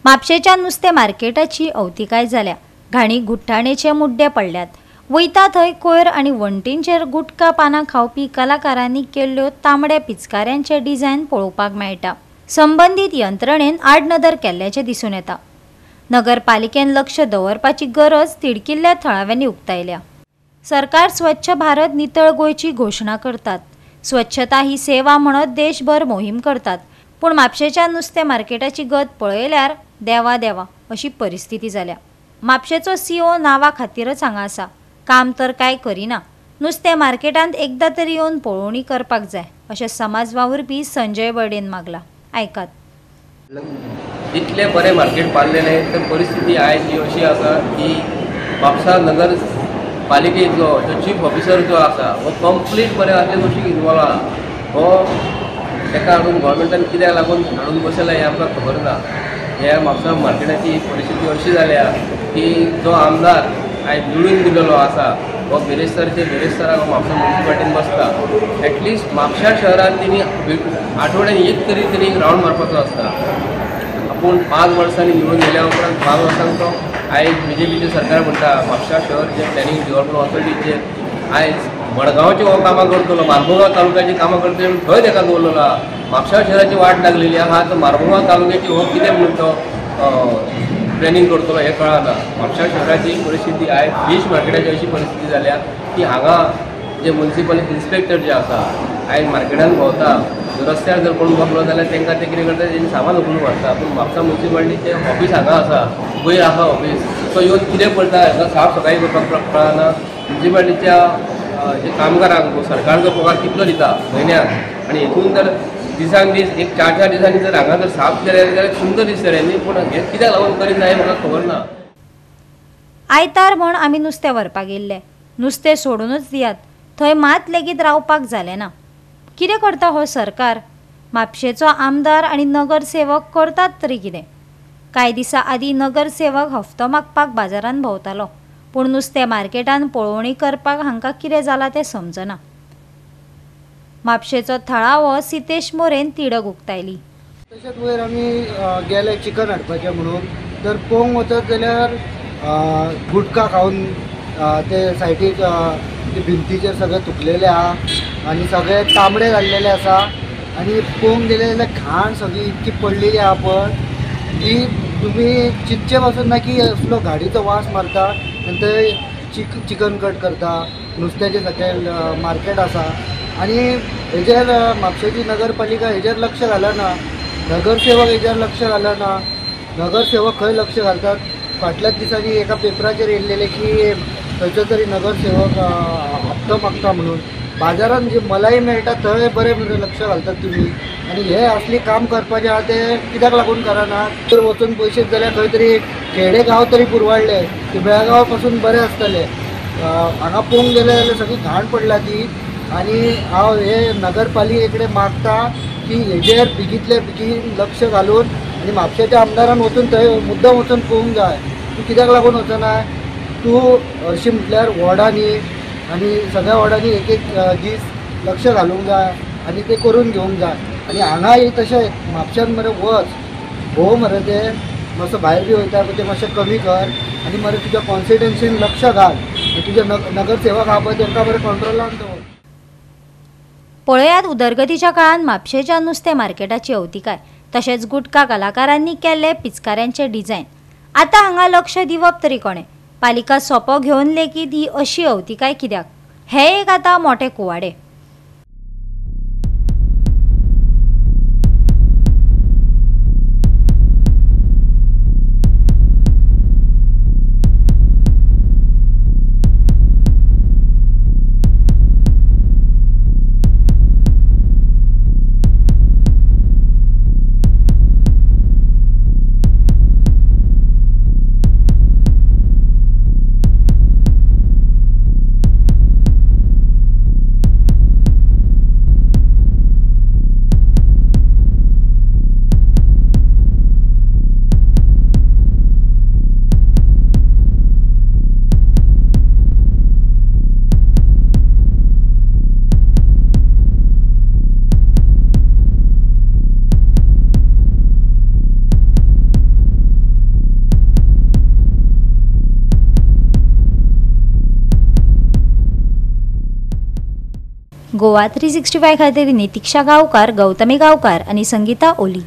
म्हापशेच्या नुस्तें मार्केटाची अवतिकाय जाल्या। घाणी गुठ्ठाणेचे मुड्डे पडल्यात। वयता थंय कोयर आनी वण्टींचेर गुटखा पानां खावपी कलाकारांनी केल्ल्यो तांबड्या पिचकाऱ्यांचे डिझायन पळोवपाक मेळटा। संबंधीत यंत्रणेन आडनदर केल्ल्याचें दिसून येता। नगरपालिकेन लक्ष दवरपाची गरज तिडकिल्ल्या थळाव्यांनी उक्तायल्या। सरकार स्वच्छ भारत नितळ गोंयची घोशणा करतात। स्वच्छता ही सेवा म्हणत देशभर मोहीम करतात। पूण म्हापशेच्या नुस्तें मार्केटाची गत पळयल्यार देवा देवा अशी परिस्थिती जाल्या। म्हापशेचो सीओ नांवा खातीरच हांगा आसा, काम तर कांय करिना। नुस्तें मार्केटांत एकदां तरी येवन पळोवणी करपाक जाय अशें समाज वावुरपी संजय बर्डेन मागला। आयकात। इतले बरे मार्केट पाडलेले तर परिस्थिती आयज ही अशी आसा की म्हापसा नगर पालिकेचो जो चीफ ऑफिसर जो आसा हो कंप्लीट बरे हातून कशी इनवॉल्व आहा। हो ताका हाडून गव्हर्मेंटान कित्याक लागून हाडून बसयला हें आमकां खबर ना। ह्या म्हापसा मार्केटाची परिस्थिती अशी जाल्या की जो आमदार आयज निवडून दिलेलो आसा हो बेरेस्ताराक हो म्हापसा म्युनिसिपालिटीन बसता। एटलिस्ट म्हापशा शहरात तेणी आठवड्यान एक तरी तेणी रावंड मारपाचो आसता। आपूण 5 वर्सांनी निवडून गेल्या उपरांत 5 वर्सांक तो आयज BJPचें सरकार म्हणटा म्हापशा शहर जे प्लॅनिंग डेव्हलपमेंट ऑथॉरिटीचेर आयज मडगांवचे हो कामां करतलो, मारमुगांव तालुक्याची कामां करतलो थंय ताका दवरलेलो आहा। म्हापशा शहराची वाट लागलेली आहा तर मारमुगांव तालुक्याची हो कितें म्हणून तो प्लॅनिंग करतलो हें कळना। म्हापशा शहराची परिस्थिती आयज फिश मार्केटाची अशी परिस्थिती जाल्या की हांगा जे म्युनिसिपल इन्स्पेक्टर जे आसा आयज मार्केटान भोंवता, रस्त्यार जर कोण बसलो जाल्यार तांकां ते कितें करता तेजें सामान उखलून व्हरता। पूण म्हापसा म्युनिसिपालिटीचें ऑफीस हांगा आसा, वयर आसा ऑफीस, तो येवन कितें करता हाका साफ सफाई करपाक कळना। म्युनिसिपालिटीच्या जे कामगारांक सरकार जो पगार कितलो दिता म्हयन्याक आनी हेतून जर दिसाक दीस एक 4-4 दिसांनी जर हांगा जर साफ केलें जाल्यार सुंदर दिसतलें न्ही, पूण हें कित्याक लागून करीत ना हें म्हाका खबर ना। आयतार म्हण आमी नुस्तें व्हरपाक गेल्ले, नुस्तें सोडूनच दियात, थंय मात लेगीत रावपाक जालें ना। कितें करता हो सरकार? म्हापशेचो आमदार आनी नगरसेवक करतात तरी कितें? कांय दिसा आदीं नगरसेवक हफ्तो मागपाक बाजारांत भोंवतालो, पूण नुस्तें मार्केटान पळोवणी करपाक हांकां कितें जालां तें समजना। म्हापशेचो थळावो सितेश मोरेन तिडक उक्तायली। तशेंच वयर आमी गेले चिकन हाडपाचें म्हणून, तर पळोवंक वचत जाल्यार गुटखा खावन ते सायडीक ते भिंतीचेर सगळे तुकलेले आहा आनी सगळे तांबडे घाल्लेले आसा। आनी पळोवंक गेले जाल्यार घाण सगळी इतकी पडलेली आहा पळय की तुमी चिंतचे पासून ना की असलो गाडीचो वास मारता आनी थंय चिकन कट करता, नुस्त्याचें सकयल मार्केट आसा। आनी हेजेर म्हापशेची नगरपालिका हेजेर लक्ष घालना, नगरसेवक हेजेर लक्ष घालना। नगरसेवक खंय लक्ष घालतात? फाटल्याच दिसांनी एका पेपराचेर येयल्लेले की खंयचो तरी नगरसेवक हप्तो मागता म्हणून। बाजारांत जी मलाई मेळटा थंय बरें लक्ष घालतात तुमी, आनी हे असली काम करपाचें आहा ते कित्याक लागून करना? तर वचून पयशे जाल्यार खंय तरी खेडे गांव तरी पुरवाडले, की बेळगांव पासून बरें आसतले। हांगा पळोवंक गेले जाल्यार सगळी घाण पडला ती। आनी हांव हे नगरपालिके कडेन मागता की हेजेर बेगींतले बेगीन लक्ष घालून आनी म्हापशेच्या आमदारान वचून थंय मुद्दम वचून पळोवंक जाय। तूं कित्याक लागून वचना? तूं हरशीं म्हटल्यार वॉर्डांनी आनी सगळ्या वॉर्डांनी एक एक दीस लक्ष घालूंक जाय आनी ते करून घेवंक जाय। आनी हांगाय तशें म्हापशान मरे वच भोव मरे ते मातसो भायर बी वयता पळय ते मातशें कमी कर आनी मरे तुज्या कॉन्स्टिट्युएन्सीन लक्ष घाल आनी तुजे नगरसेवक आहा पळय तांकां बरें कंट्रोलान दवर। पळयात उदरगतीच्या काळान म्हापशेच्या नुस्तें मार्केटाची अवतिकाय, तशेंच गुटखा कलाकारांनी केल्ले पिचकाऱ्यांचे डिझायन। आतां हांगा लक्ष दिवप तरी कोणें? पालिका सोंपो घेवन लेगीत ही अशी अवतिकाय कित्याक? हे एक आतां मोठे कुवाडे। गोवा 365 खातीर नितिक्षा गांवकार, गौतमी गांवकार आनी संगीता ओली.